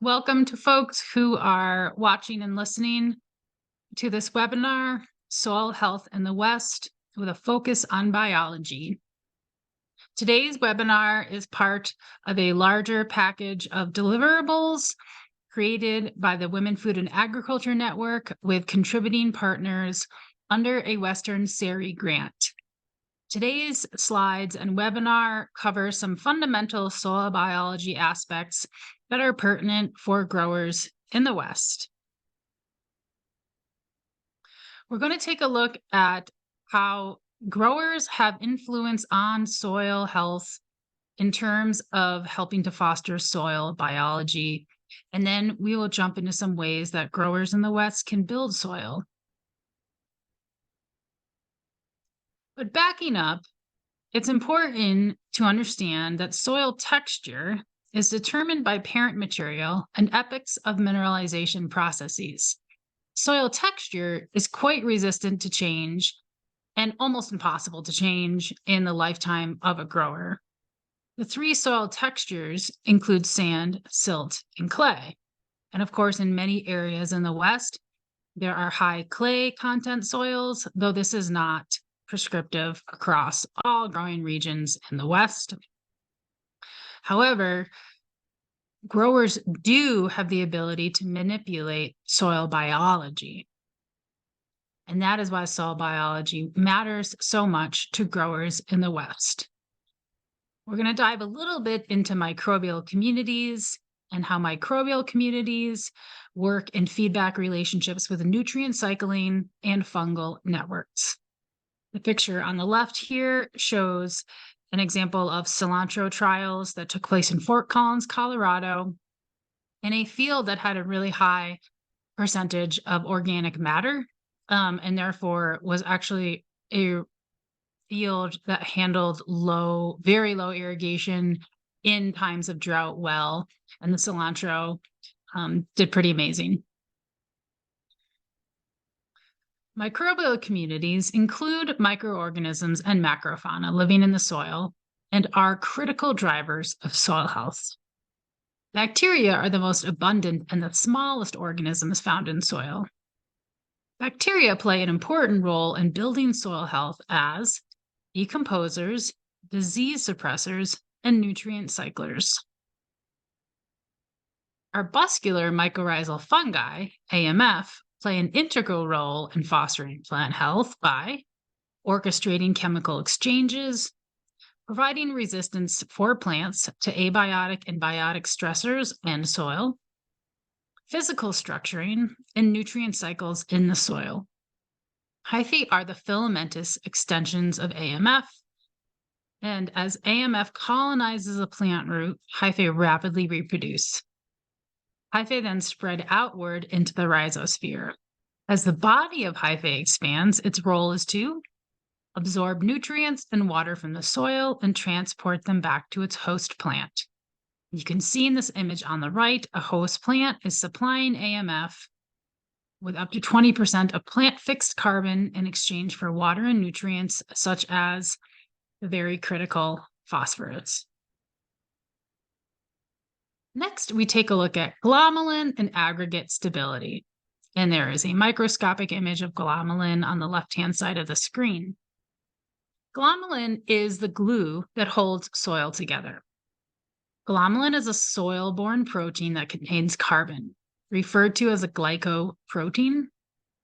Welcome to folks who are watching and listening to this webinar, Soil Health in the West, with a focus on biology. Today's webinar is part of a larger package of deliverables created by the Women Food and Agriculture Network with contributing partners under a Western SERI grant. Today's slides and webinar cover some fundamental soil biology aspects that are pertinent for growers in the West. We're going to take a look at how growers have influence on soil health in terms of helping to foster soil biology. And then we will jump into some ways that growers in the West can build soil. But backing up, it's important to understand that soil texture is determined by parent material and epochs of mineralization processes. Soil texture is quite resistant to change and almost impossible to change in the lifetime of a grower. The three soil textures include sand, silt, and clay. And of course, in many areas in the West, there are high clay content soils, though this is not prescriptive across all growing regions in the West. However, growers do have the ability to manipulate soil biology. And that is why soil biology matters so much to growers in the West. We're going to dive a little bit into microbial communities and how microbial communities work in feedback relationships with nutrient cycling and fungal networks. The picture on the left here shows an example of cilantro trials that took place in Fort Collins, Colorado, in a field that had a really high percentage of organic matter, and therefore was actually a field that handled very low irrigation in times of drought well, and the cilantro did pretty amazing. Microbial communities include microorganisms and macrofauna living in the soil and are critical drivers of soil health. Bacteria are the most abundant and the smallest organisms found in soil. Bacteria play an important role in building soil health as decomposers, disease suppressors, and nutrient cyclers. Arbuscular mycorrhizal fungi, AMF, play an integral role in fostering plant health by orchestrating chemical exchanges, providing resistance for plants to abiotic and biotic stressors and soil, physical structuring, and nutrient cycles in the soil. Hyphae are the filamentous extensions of AMF, and as AMF colonizes a plant root, hyphae rapidly reproduce. Hyphae then spread outward into the rhizosphere. As the body of hyphae expands, its role is to absorb nutrients and water from the soil and transport them back to its host plant. You can see in this image on the right, a host plant is supplying AMF with up to 20% of plant fixed carbon in exchange for water and nutrients, such as the very critical phosphorus. Next, we take a look at glomalin and aggregate stability. And there is a microscopic image of glomalin on the left-hand side of the screen. Glomalin is the glue that holds soil together. Glomalin is a soil-borne protein that contains carbon, referred to as a glycoprotein.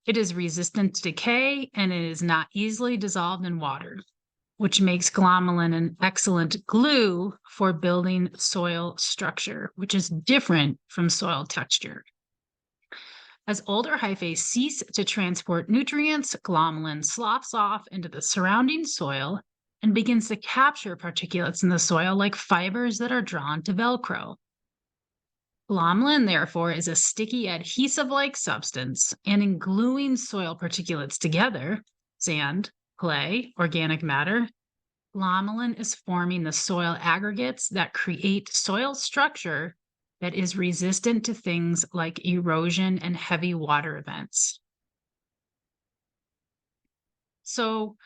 It is resistant to decay and it is not easily dissolved in water, which makes glomalin an excellent glue for building soil structure, which is different from soil texture. As older hyphae cease to transport nutrients, glomalin sloughs off into the surrounding soil and begins to capture particulates in the soil like fibers that are drawn to Velcro. Glomalin, therefore, is a sticky adhesive-like substance, and in gluing soil particulates together, sand, clay, organic matter, glomalin is forming the soil aggregates that create soil structure that is resistant to things like erosion and heavy water events. So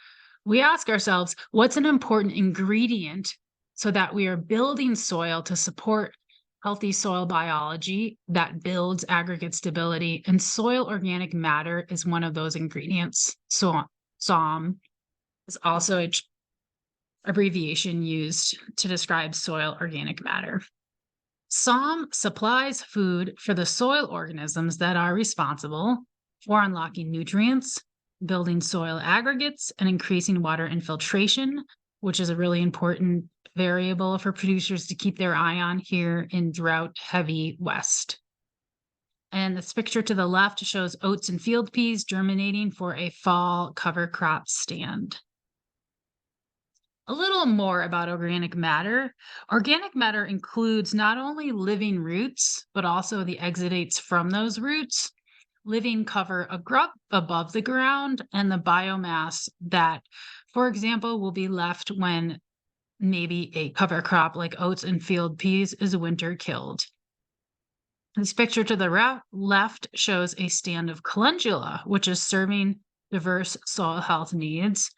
we ask ourselves, what's an important ingredient so that we are building soil to support healthy soil biology that builds aggregate stability, and soil organic matter is one of those ingredients. So, SOM is also a abbreviation used to describe soil organic matter. SOM supplies food for the soil organisms that are responsible for unlocking nutrients, building soil aggregates, and increasing water infiltration, which is a really important variable for producers to keep their eye on here in drought heavy West. And this picture to the left shows oats and field peas germinating for a fall cover crop stand. A little more about organic matter. Organic matter includes not only living roots, but also the exudates from those roots, living cover above the ground, and the biomass that, for example, will be left when maybe a cover crop like oats and field peas is winter killed. This picture to the left shows a stand of calendula, which is serving diverse soil health needs.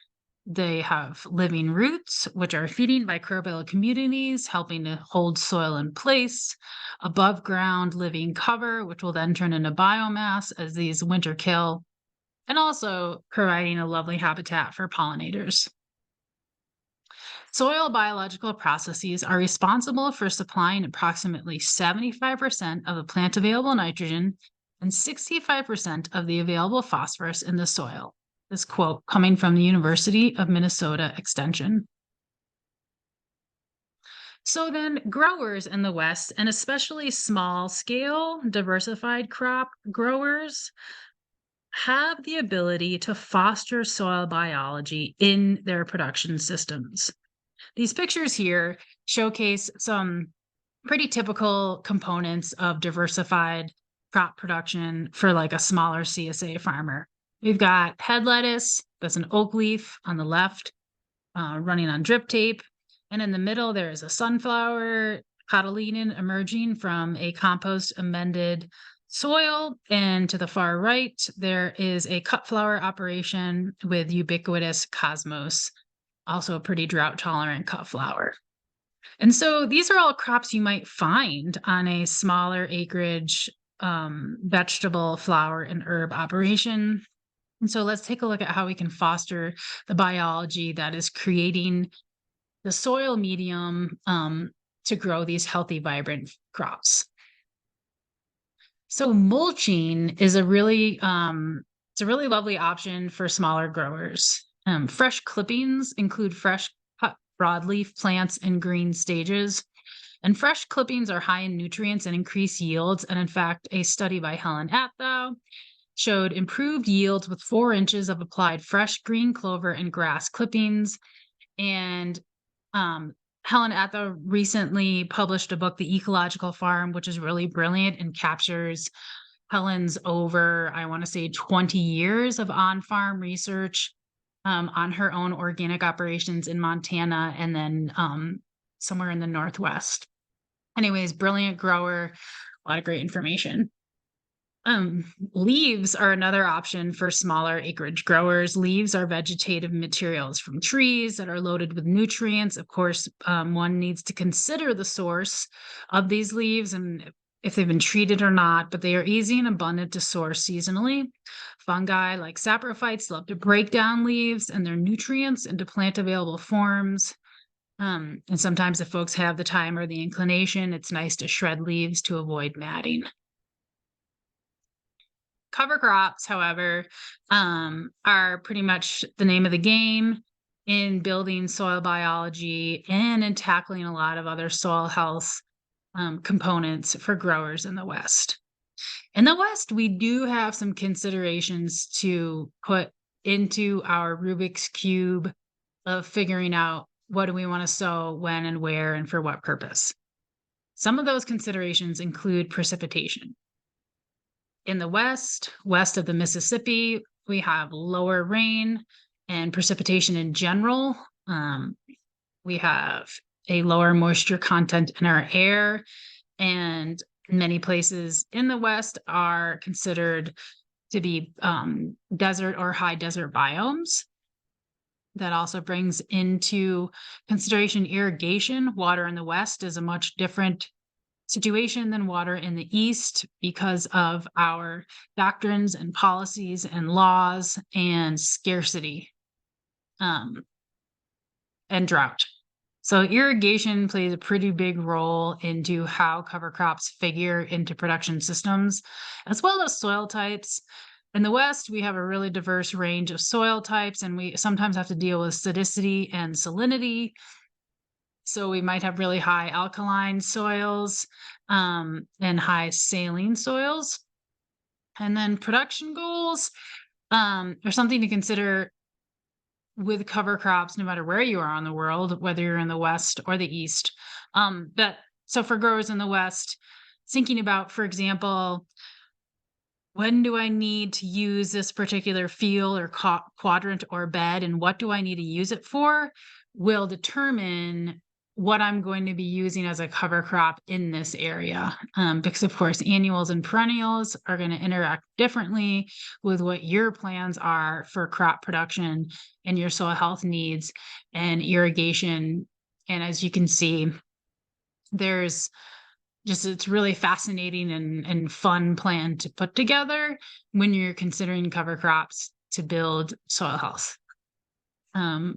They have living roots, which are feeding microbial communities, helping to hold soil in place, above ground living cover, which will then turn into biomass as these winter kill, and also providing a lovely habitat for pollinators. Soil biological processes are responsible for supplying approximately 75% of the plant available nitrogen and 65% of the available phosphorus in the soil. This quote coming from the University of Minnesota Extension. So then growers in the West, and especially small scale diversified crop growers, have the ability to foster soil biology in their production systems. These pictures here showcase some pretty typical components of diversified crop production for like a smaller CSA farmer. We've got head lettuce, that's an oak leaf on the left, running on drip tape. And in the middle, there is a sunflower cotyledon emerging from a compost amended soil. And to the far right, there is a cut flower operation with ubiquitous cosmos, also a pretty drought tolerant cut flower. And so these are all crops you might find on a smaller acreage vegetable, flower, and herb operation. And so let's take a look at how we can foster the biology that is creating the soil medium to grow these healthy, vibrant crops. So mulching is a really lovely option for smaller growers. Fresh clippings include fresh cut broadleaf plants in green stages. And fresh clippings are high in nutrients and increase yields. And in fact, a study by Helen Athow showed improved yields with 4 inches of applied fresh green clover and grass clippings. And Helen Athow recently published a book, The Ecological Farm, which is really brilliant and captures Helen's over, I want to say, 20 years of on-farm research on her own organic operations in Montana and then somewhere in the Northwest. Anyways, brilliant grower, a lot of great information. Leaves are another option for smaller acreage growers. Leaves are vegetative materials from trees that are loaded with nutrients. Of course, one needs to consider the source of these leaves and if they've been treated or not, but they are easy and abundant to source seasonally. Fungi like saprophytes love to break down leaves and their nutrients into plant available forms. And sometimes if folks have the time or the inclination, it's nice to shred leaves to avoid matting. Cover crops, however, are pretty much the name of the game in building soil biology and in tackling a lot of other soil health components for growers in the West. In the West, we do have some considerations to put into our Rubik's Cube of figuring out what do we want to sow, when and where, and for what purpose. Some of those considerations include precipitation. In the west of the Mississippi, we have lower rain and precipitation in general. We have a lower moisture content in our air, and many places in the West are considered to be desert or high desert biomes. That also brings into consideration irrigation. Water in the West is a much different situation than water in the East because of our doctrines and policies and laws and scarcity um, and drought. So irrigation plays a pretty big role into how cover crops figure into production systems, as well as soil types. In the West, we have a really diverse range of soil types, and we sometimes have to deal with acidity and salinity. So we might have really high alkaline soils and high saline soils. And then production goals are something to consider with cover crops, no matter where you are in the world, whether you're in the West or the East. But so for growers in the West, thinking about, for example, when do I need to use this particular field or quadrant or bed, and what do I need to use it for, will determine what I'm going to be using as a cover crop in this area. Because of course, annuals and perennials are going to interact differently with what your plans are for crop production and your soil health needs and irrigation. And as you can see, there's it's really fascinating and fun plan to put together when you're considering cover crops to build soil health.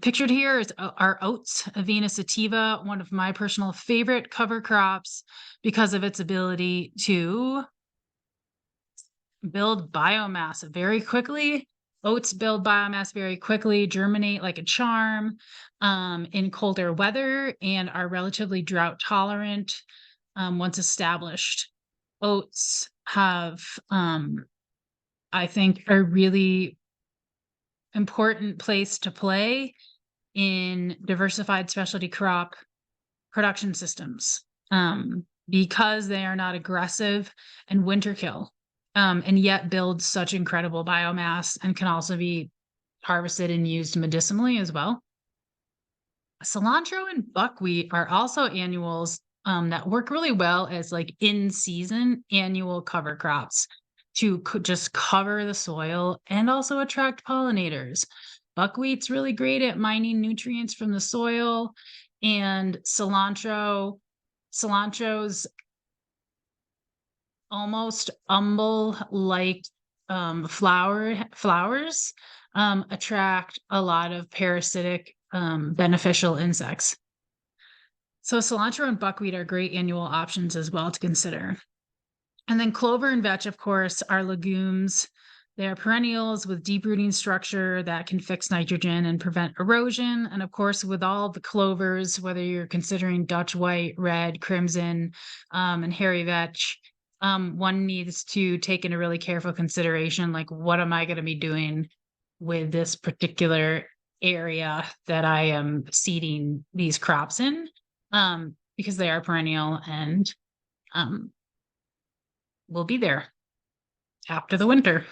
Pictured here is our oats, Avena sativa, one of my personal favorite cover crops because of its ability to build biomass very quickly. Oats build biomass very quickly, germinate like a charm in colder weather, and are relatively drought tolerant once established. Oats have, I think, a really important place to play in diversified specialty crop production systems because they are not aggressive and winter kill, and yet build such incredible biomass and can also be harvested and used medicinally as well. Cilantro and buckwheat are also annuals that work really well as like in-season annual cover crops to just cover the soil and also attract pollinators. Buckwheat's really great at mining nutrients from the soil, and cilantro's almost umbel-like flowers attract a lot of parasitic beneficial insects. So cilantro and buckwheat are great annual options as well to consider. And then clover and vetch, of course, are legumes. They are perennials with deep rooting structure that can fix nitrogen and prevent erosion. And of course, with all the clovers, whether you're considering Dutch white, red, crimson, and hairy vetch, one needs to take into really careful consideration, like, what am I going to be doing with this particular area that I am seeding these crops in? Because they are perennial and will be there after the winter.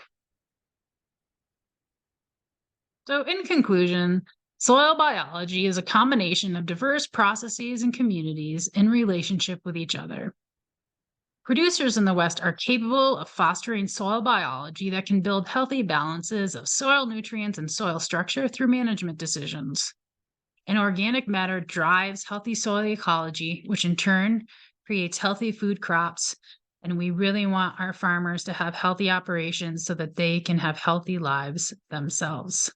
So in conclusion, soil biology is a combination of diverse processes and communities in relationship with each other. Producers in the West are capable of fostering soil biology that can build healthy balances of soil nutrients and soil structure through management decisions. And organic matter drives healthy soil ecology, which in turn creates healthy food crops. And we really want our farmers to have healthy operations so that they can have healthy lives themselves.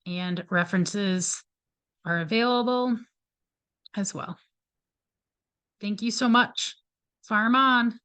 And references are available as well. Thank you so much. Farm on.